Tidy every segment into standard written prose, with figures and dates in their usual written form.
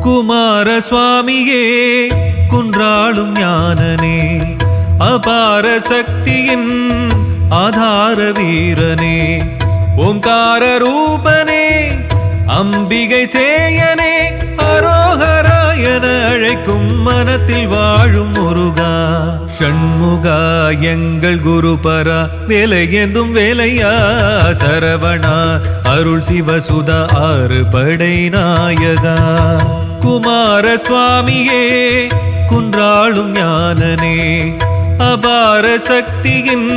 குமார சுவாமியே குன்றாளும் ஞானனே அபார சக்தியின் ஆதார வீரனே ஓம்கார ரூபனே அம்பிகை சேயனே அரோகரா என அழைக்கும் மனத்தில் வாழும் முருகா ஷண்முகா எங்கள் குருபரா வேலை ஏந்தும் வேலையா சரவணா அருள் சிவசுதா ஆறு படை நாயகா குமார சுவாமியே குன்றாளும் ஞானனே அபார சக்தியின்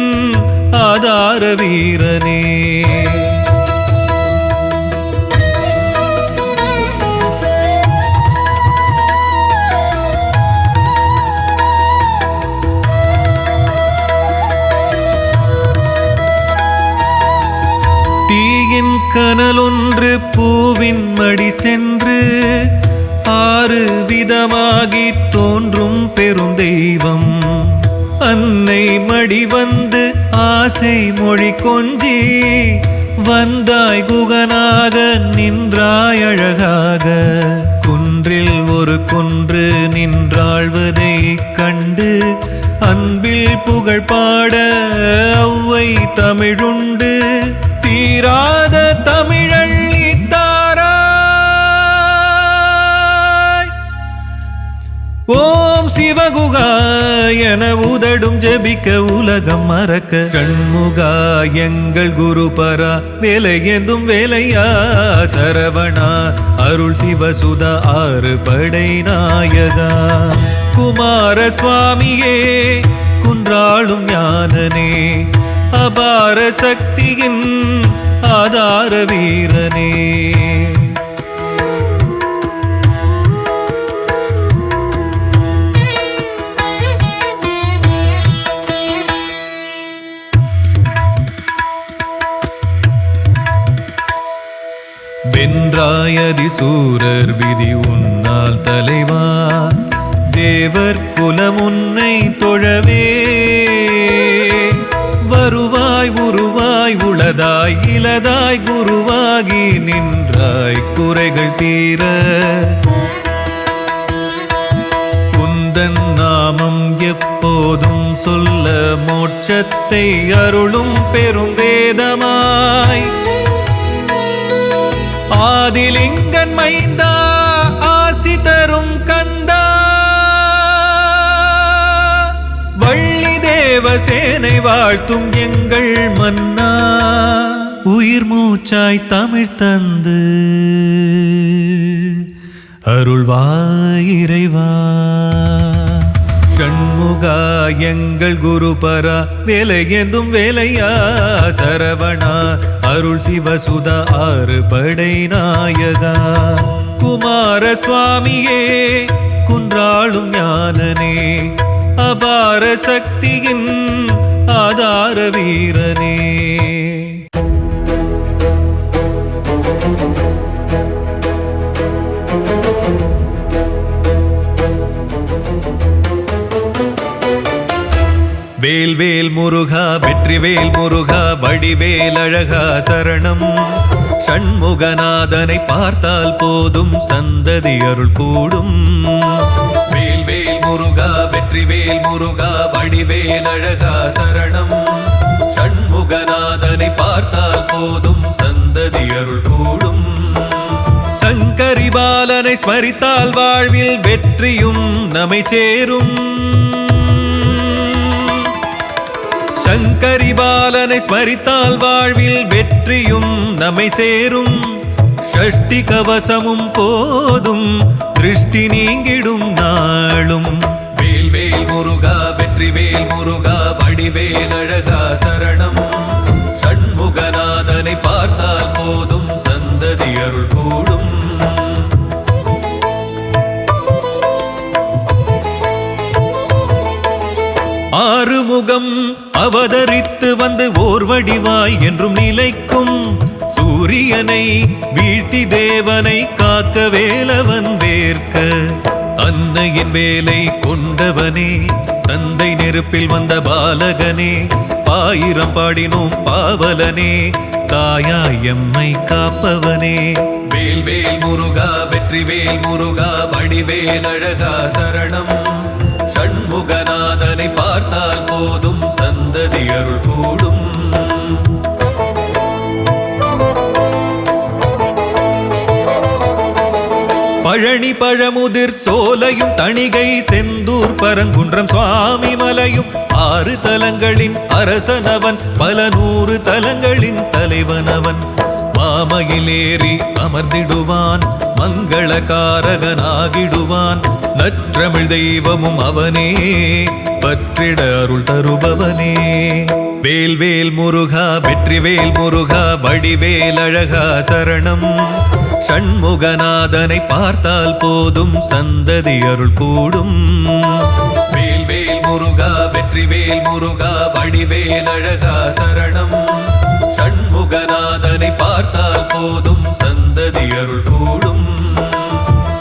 ஆதார வீரனே தீயின் கனலொன்று பூவின் மடி சென்று ஆறு விதமாகி தோன்றும் பெரும் தெய்வம் அன்னை மடி வந்து ஆசை மொழி கொஞ்சி வந்தாய் குகனாக நின்றாய் அழகாக குன்றில் ஒரு குன்று நின்றாழ்வதை கண்டு அன்பில் புகழ் பாட ஒளவை தமிழுண்டு தீராத தமிழள்ளி தாராய் ஓம் சிவகுகா என உதடும் ஜபிக்க உலகம் மறக்க ஷண்முகா எங்கள் குருபரா வேலை ஏந்தும் வேலையா சரவணா அருள் சிவசுதா ஆறு படை நாயகா குமார சுவாமியே குன்றாளும் ஞானனே அபார சக்தியின் ஆதார வீரனே வென்றாயதி சூரர் விதி உன்னால் தலைவா தேவர் குலம் உன்னை தொழவே வருவாய் உருவாய் உளதாய் இலதாய் குருவாகி நின்றாய் குறைகள் தீர குந்தன் நாமம் எப்போதும் சொல்ல மோட்சத்தை அருளும் பெரும் வேதமாய் ஆதிலிங்கன் மைந்தா ஆசி தரும் கந்தா வள்ளி தேவசேனை வாழ்த்தும் எங்கள் மன்னா உயிர் மூச்சாய் தமிழ் தந்து அருள்வாய் இறைவா ஷண்முகா எங்கள் குருபரா வேலை ஏந்தும் வேலையா சரவணா அருள் சிவசுதா ஆறு படை நாயகா குமார சுவாமியே குன்றாளும் ஞானனே அபார சக்தியின் ஆதார வீரனே வேல்வேல் முருகா வெற்றிவேல் முருகா வடிவேல் அழகா சரணம் ஷண்முகநாதனை பார்த்தால் போதும் சந்ததி அருள் கூடும் வேல்வேல் முருகா வெற்றிவேல் முருகா வடிவேல் அழகா சரணம் ஷண்முகநாதனை பார்த்தால் போதும் சந்ததி அருள் கூடும் சங்கரி பாலனை ஸ்மரித்தால் வாழ்வில் வெற்றியும் நம்மை சேரும் சங்கரி பாலனை ஸ்மரித்தால் வாழ்வில் வெற்றியும் நம்மை சேரும் ஷஷ்டி கவசமும் போதும் திருஷ்டி நீங்கிடும் நாளும் வேல்வேல் முருகா வெற்றிவேல் முருகா வடிவேல் அழகா சரணம் ஷண்முகநாதனை பார்த்தால் போதும் சந்ததி அருள் கூடும் ஆறுமுகம் அவதரித்து வந்து ஓர் வடிவாய் என்றும் நிலைக்கும் சூரியனை வீழ்த்தி தேவனை காக்க வேலவன் வேர்க்க அன்னையின் வேலை கொண்டவனே தந்தை நெருப்பில் வந்த பாலகனே பாயிரம் பாடினோம் பாவலனே, தாயாய் எம்மை காப்பவனே. வேல் வேல் முருகா வெற்றிவேல் முருகா வடிவேல் அழகா சரணம். ஷண்முகநாதனை பார்த்தால் போதும் சந்ததி அருள் கூடும். பழனி பழமுதிர் சோலையும் தணிகை செந்தூர் பரங்குன்றம் சுவாமி மலையும் 6 தலங்களின் அரசனவன், பல 100 தலங்களின் தலைவனவன். மாமையிலேறி அமர்ந்திடுவான், மங்களகாரகனாகிடுவான். நற்றமிழ் தெய்வமும் அவனே, பற்றிட அருள் தருபவனே. வேல் வேல் முருகா வெற்றிவேல் முருகா வடிவேல் அழகா சரணம். ஷண்முகநாதனை பார்த்தால் போதும் சந்ததி அருள் கூடும். வேல் வேல் முருகா வெற்றிவேல் முருகா வடிவேல் அழகா சரணம். ஷண்முகநாதனை பார்த்தால் போதும் சந்ததி அருள் கூடும்.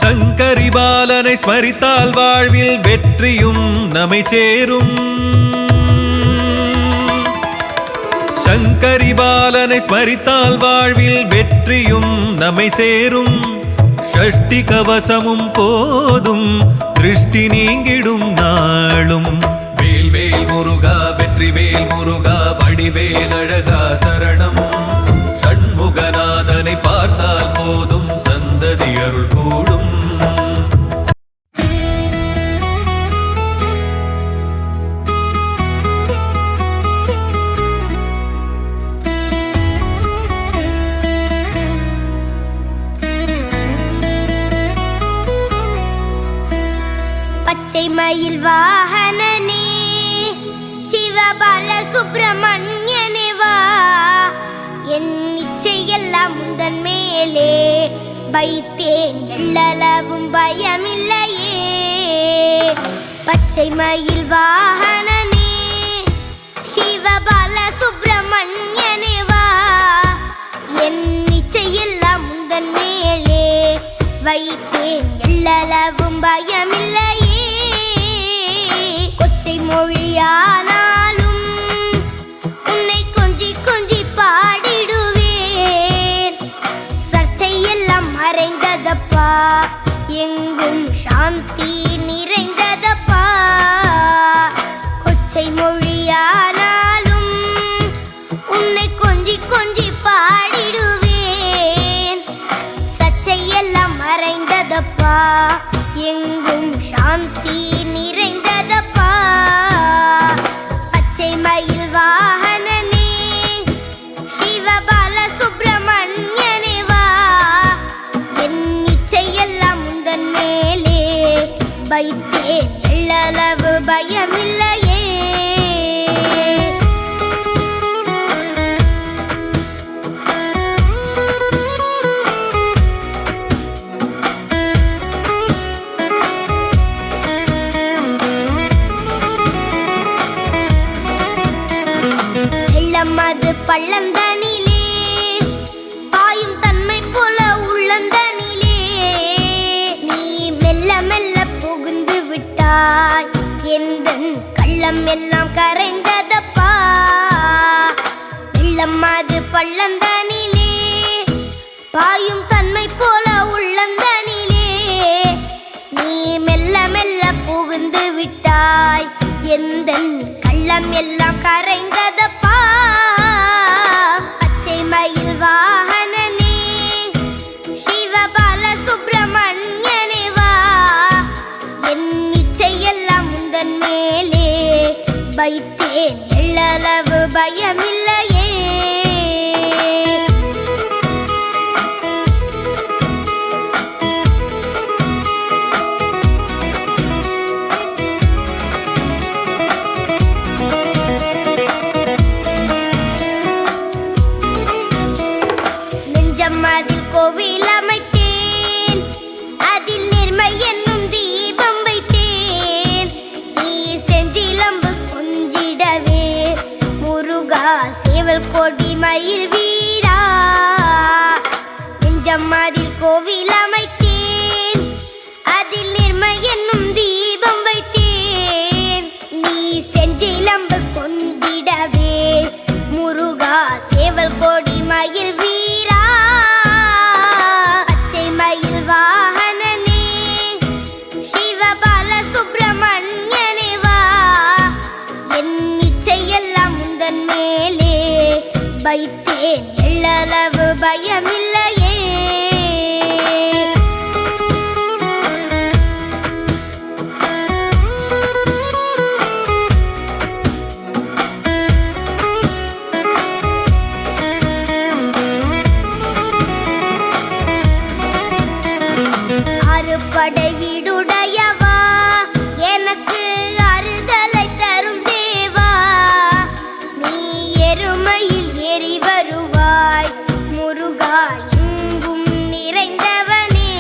சங்கரி பாலனை ஸ்மரித்தால் வாழ்வில் வெற்றியும் நம்மை சேரும். சங்கரி பாலனை ஸ்மரித்தால் வாழ்வில் வெற்றியும் நம்மை சேரும். ஷஷ்டி கவசமும் போதும் திருஷ்டி நீங்கிடும் நாளும். வேல் வேல் முருகா வெற்றிவேல் முருகா வடிவேல் அழகா சரணம். ஷண்முகநாதனை பார்த்தால் போதும் சந்ததி அருள் கூடும். மயில் வாகனனே சிவபால சுப்பிரமணியனே வா, என் இச்சையெல்லாம் முந்தன் மேலே வைத்தேன், எள்ளளவும் பயமில்லையே. பச்சை மயில் வாகனனே சிவபால சுப்பிரமணியனே வா, என் இச்சையெல்லாம் முந்தன் மேலே வைத்தேன், எள்ளளவும் பயமில்லையே. மொழியானாலும் உன்னை கொஞ்சி கொஞ்சி பாடிடுவேன். சர்ச்சையெல்லாம் மறைந்ததப்பா, எங்கும் சாந்தி நிறைந்ததப்பா. கொச்சை மொழியானாலும் உன்னை கொஞ்சி கொஞ்சி பாடிடுவேன். சர்ச்சையெல்லாம் மறைந்ததப்பா, எங்கும் சாந்தி நிறைந்ததப்பா. பச்சை மயில் வாகனனே சிவபால சுப்பிரமணியனே வா, என் இச்சையெல்லாம் முந்தன் மேலே வைத்தேன், எள்ளளவு பயமில்லையே. அது பள்ளந்தனிலே பாயும் தன்மை போல உள்ளந்தனிலே, நீ மெல்ல மெல்ல புகுந்து விட்டாய், எந்தன் கள்ளம் எல்லாம் கரைந்ததப்பா. வெள்ளம் அது பள்ளந்தனிலே பாயும் தன்மை போல உள்ளந்தனிலே, நீ மெல்ல மெல்ல புகுந்து விட்டாய், எந்தன் கள்ளம் எல்லாம் கரைந்ததப்பா. பச்சை மயில் வாகனனே சிவபால சுப்பிரமணியனே வா, என் இச்சையெல்லாம் முந்தன் மேலே வைத்தேன், எள்ளளவு பயமில்லையே. அறுபடை வீடுடையவா எனக்கு அறுதலை தரும் தேவா நீ எருமையில் ஏறி வருவாய் முருகா எங்கும் நிறைந்தவனே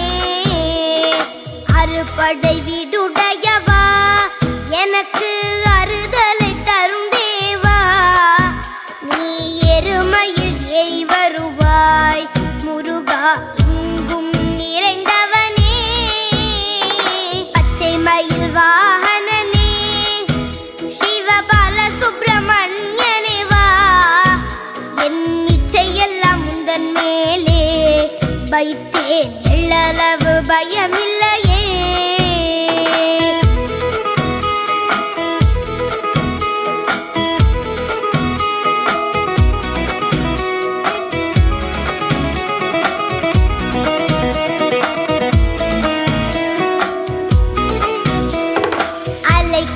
அறுபடை வீடுடையவா எனக்கு அறுதலை தரும் தேவா நீ எருமையில் ஏறி வருவாய் முருகா எங்கும் நிறைந்தவனே பச்சை மயில் வாகனனே சிவபால சுப்பிரமணியனே வா என் இச்சையெல்லாம் உந்தன் மேலே வைத்தேன் எள்ளளவு பயமில்லையே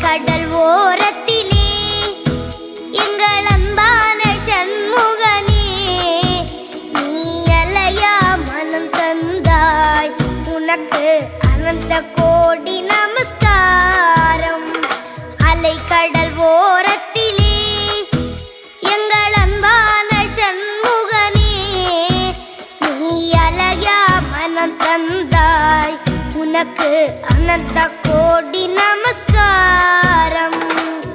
கடல் ஓரத்திலே எங்கள் அன்பான சண்முகனே நீ அலையா மனம் தந்தாய் உனக்கு அனந்த கோடி நமஸ்காரம் அலைக்கடல் ஓரத்திலே எங்கள் அன்பான சண்முகனே நீ அலையா மனம் தந்தாய் உனக்கு அனந்த கோடி நமஸ்காரம்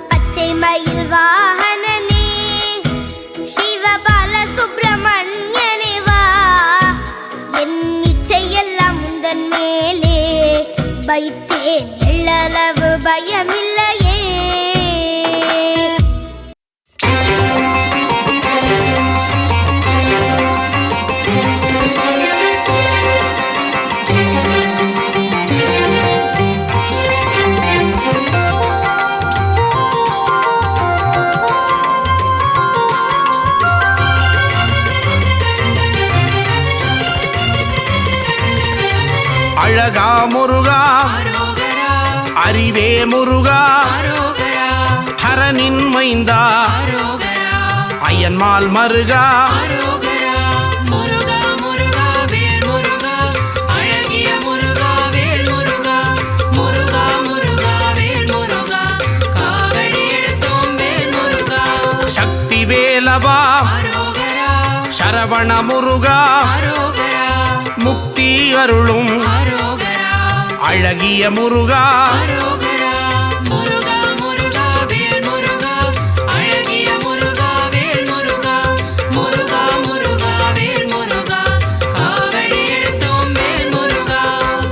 பச்சை மயில் வாகனனே சிவபால சுப்பிரமணியனே வா என் இச்சையெல்லாம் உந்தன் மேலே வைத்தேன் எள்ளளவு பயமில்லையே அழகா முருகா அறிவே முருகா ஹரனின் மைந்தா அயன்மால் மருகா சக்தி வேலவா சரவண முருகா முக்தி அருளும் அழகிய முருகா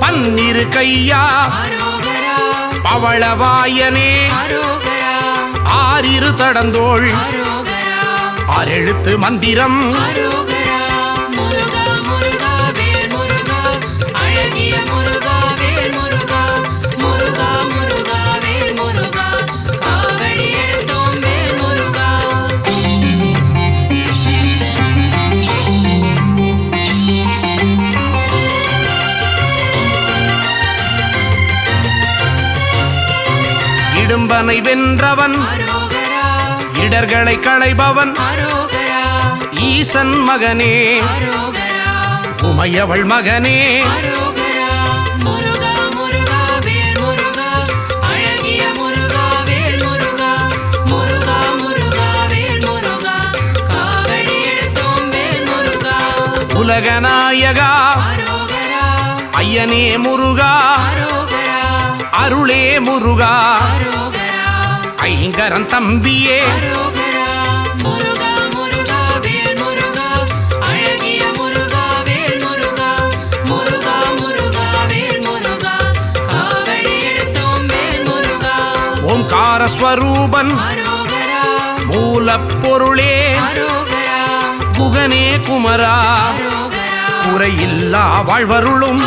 பன்னிரு கையா பவளவாயனே ஆறிரு தடந்தோள் ஆறெழுத்து மந்திரம் இடும்பனை வென்றவன் இடர்களை களைபவன் ஈசன் மகனே உமையவள் மகனே உலகநாயகா ஐயனே முருகா அருளே முருகா ஐங்கரன் தம்பியே ஓம்கார ஸ்வரூபன் மூலப்பொருளே குகனே குமரா குறையில்லா வாழ்வருளும்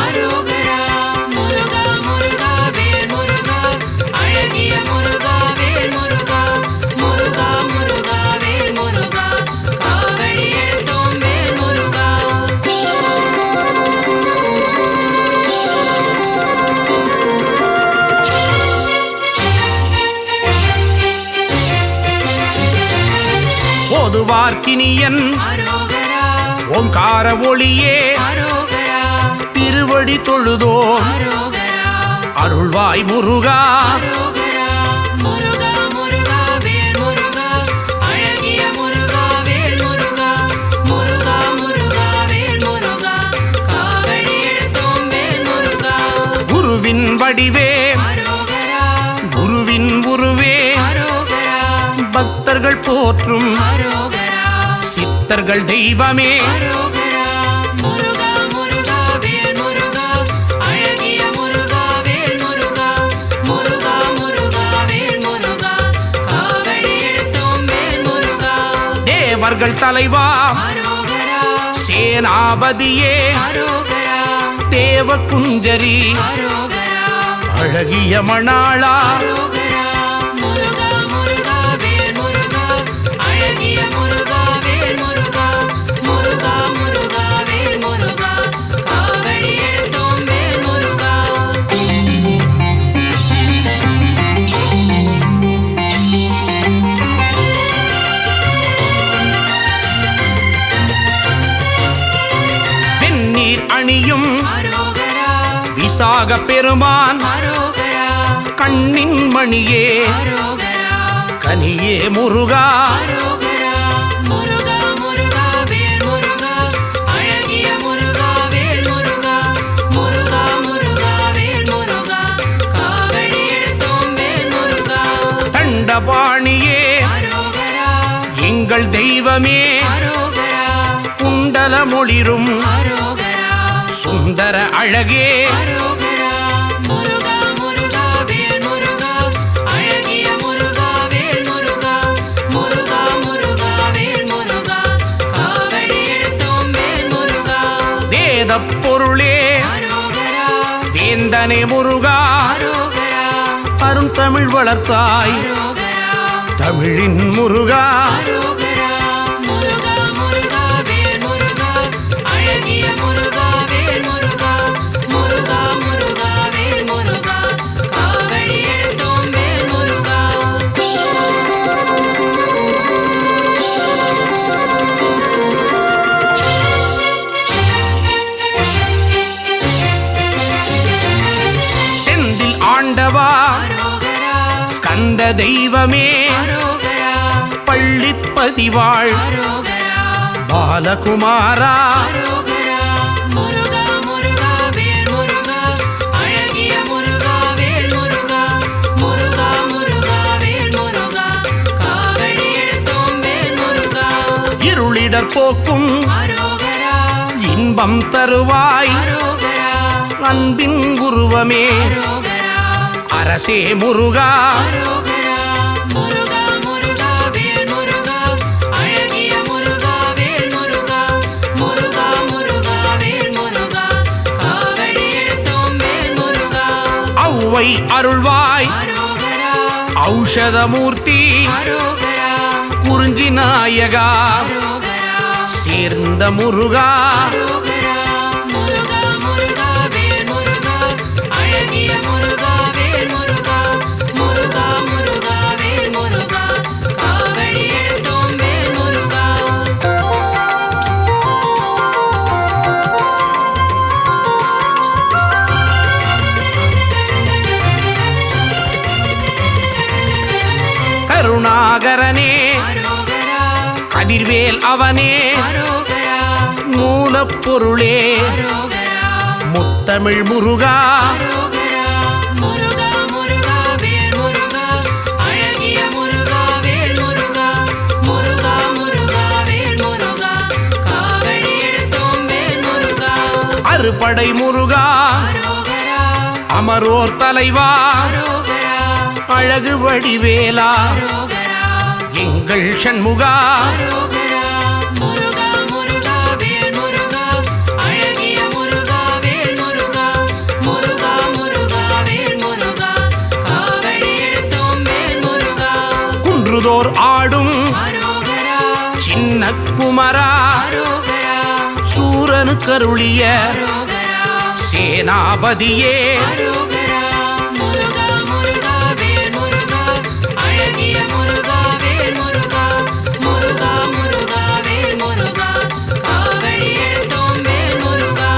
ஓதுவார்க்கினியன் ஓம்கார ஒளியே திருவடி தொழுதோ அருள்வாய் முருகா அரோகரா முருகா முருகா வேல் முருகா அழகிய முருகா வேல் முருகா முருகா முருகா வேல் முருகா காவடி எடுத்தோம் வேல் முருகா குருவின் வடிவே அரோகரா குருவின் உருவே அரோகரா பக்தர்கள் போற்றும் அரோகரா சித்தர்கள் தெய்வமே அரோகரா முருகா முருகா வேல் முருகா அழகிய முருகா வேல் முருகா முருகா முருகா வேல் முருகா காவடி எடுத்தோம் வேல் முருகா தேவர்கள் தலைவா அரோகரா சேனாபதியே அரோகரா தேவ குஞ்சரி அரோகரா அழகிய மணாளா அரோகரா முருகா முருகா வேல் முருகா அழகிய முருகா வேல் முருகா முருகா முருகா வேல் முருகா காவடி எடுத்தோம் வேல் முருகா வெந்நீர் அணியும் அரோகரா விசாக பெருமான் அரோகரா கண்ணின் மணியே அரோகரா கனியே முருகா அரோகரா முருகா முருகா வேல் முருகா அழகிய முருகா வேல் முருகா முருகா முருகா வேல் முருகா காவடி எடுத்தோம் வேல் முருகா தண்டபாணியே அரோகரா எங்கள் தெய்வமே அரோகரா குண்டல மொழிரும் அரோகரா சுந்தர அழகே அரோகரா முருகா முருகா வேல் முருகா அழகிய முருகா வேல் முருகா முருகா முருகா வேல் முருகா காவடி எடுத்தோம் வேல் முருகா வேத பொருளே அரோகரா வேந்தனே முருகா அரோகரா அருந்தமிழ் வளர்த்தாய் அரோகரா தமிழின் முருகா அரோகரா முருகா முருகா வேல் முருகா அழகிய முருகா வேல் முருகா முருகா முருகா வேல் முருகா காவடி எடுத்தோம் வேல் முருகா செந்தில் ஆண்டவா அரோகரா ஸ்கந்த தெய்வமே அரோகரா பள்ளிப்பதிவாள் அரோகரா பாலகுமாரா அரோகரா முருகா முருகா வேல் முருகா அழகிய முருகா வேல் முருகா முருகா முருகா வேல் முருகா காவடி எடுத்தோம் வேல் முருகா இருளிடர் போக்கும் அரோகரா இன்பம் தருவாய் அரோகரா அன்பின் உருவமே அரோகரா அரசே முருகா அரோகரா முருகா முருகா வேல் முருகா அழகிய முருகா வேல் முருகா முருகா முருகா வேல் முருகா காவடி எடுத்தோம் வேல் முருகா ஔவை அருள்வாய் அரோகரா ஔஷதமூர்த்தி அரோகரா குறிஞ்சி நாயகா அரோகரா சேர்ந்த முருகா அரோகரா முருகா முருகா வேல் முருகா அழகிய முருகா வேல் முருகா முருகா முருகா வேல் முருகா காவடி எடுத்தோம் வேல் முருகா கருணாகரனே அரோகரா கதிர்வேல் அவனே அரோகரா மூலப்பொருளே அரோகரா முத்தமிழ் முருகா அரோகரா முருகா முருகா வேல் முருகா அழகிய முருகா வேல் முருகா முருகா முருகா வேல் முருகா காவடி எடுத்தோம் வேல் முருகா அறுபடை முருகா அரோகரா அமரோர் தலைவா அரோகரா அழகு வடிவேலா அரோகரா எங்கள் சண்முகா அரோகரா முருகா முருகா வேல் முருகா அழகிய முருகா வேல் முருகா முருகா முருகா வேல் முருகா காவடி எடுத்தோம் வேல் முருகா குன்றுதோர் ஆடும் அரோகரா சின்ன குமரா அரோகரா சூரனு கருளிய அரோகரா சேனாபதியே அரோகரா முருகா முருகா வேல் முருகா அழகிய முருகா வேல் முருகா முருகா முருகா வேல் முருகா காவடி எடுத்தோம் வேல் முருகா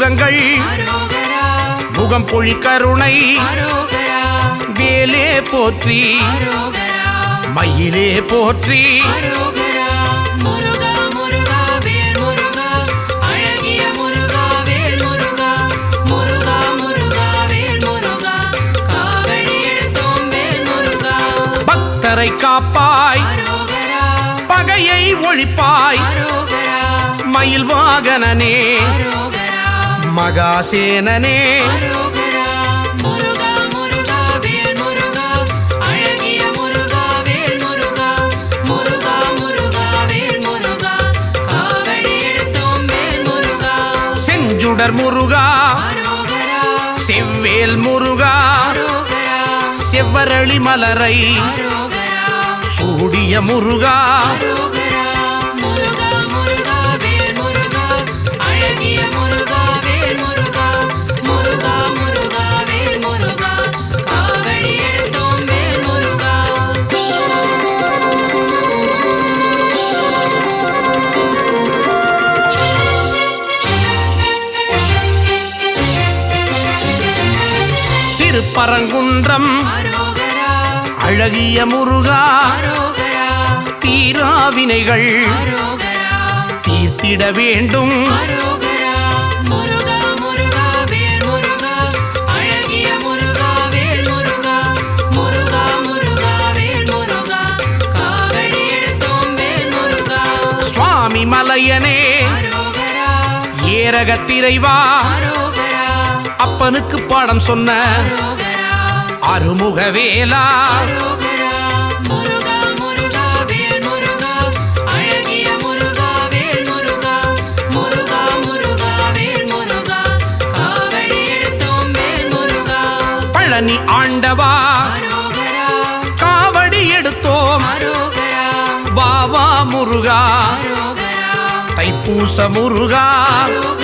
முகங்கள் அரோகரா முகம் பொழி கருணை அரோகரா வேலே போற்றி அரோகரா மயிலே போற்றி அரோகரா முருகா முருகா வேல் முருகா அழகிய முருகா வேல் முருகா முருகா முருகா வேல் முருகா காவடி எடுத்தோம் வேல் முருகா பக்தரை காப்பாய் அரோகரா பகையை ஒழிப்பாய் அரோகரா மயில் வாகனனே அரோகரா மகாசேனனே அரோகரா முருகா முருகா வேல் முருகா அழகிய முருகா வேல் முருகா முருகா முருகா வேல் முருகா காவடி எடுத்தோம் வேல் முருகா செஞ்சுடர் முருகா அரோகரா செவ்வேல் முருகா அரோகரா செவ்வரளி மலரை அரோகரா சூடிய முருகா அரோகரா முருகா முருகா வேல் முருகா அழகிய முருகா வேல் முருகா முருகா முருகா வேல் முருகா காவடி எடுத்தோம் வேல் முருகா திருப்பரங்குன்றம் அரோகரா அழகிய முருகா அரோகரா தீராவினைகள் அரோகரா தீர்த்திட வேண்டும் அரோகரா முருகா முருகா வேல் முருகா அழகிய முருகா வேல் முருகா முருகா முருகா வேல் முருகா காவடி எடுத்தோம் வேல் முருகா சுவாமி மலையனே அரோகரா ஏரகத்திரைவா அரோகரா அப்பனுக்கு பாடம் சொன்ன அரோகரா அருமுகவேலா அரோகரா முருகா முருகா வேல் முருகா அழகிய முருகா வேல் முருகா முருகா முருகா வேல் முருகா காவடி எடுத்தோம் வேல் முருகா பழனி ஆண்டவா அரோகரா காவடி எடுத்தோம் அரோகரா வாவா முருகா அரோகரா தைப்பூச முருகா அரோகரா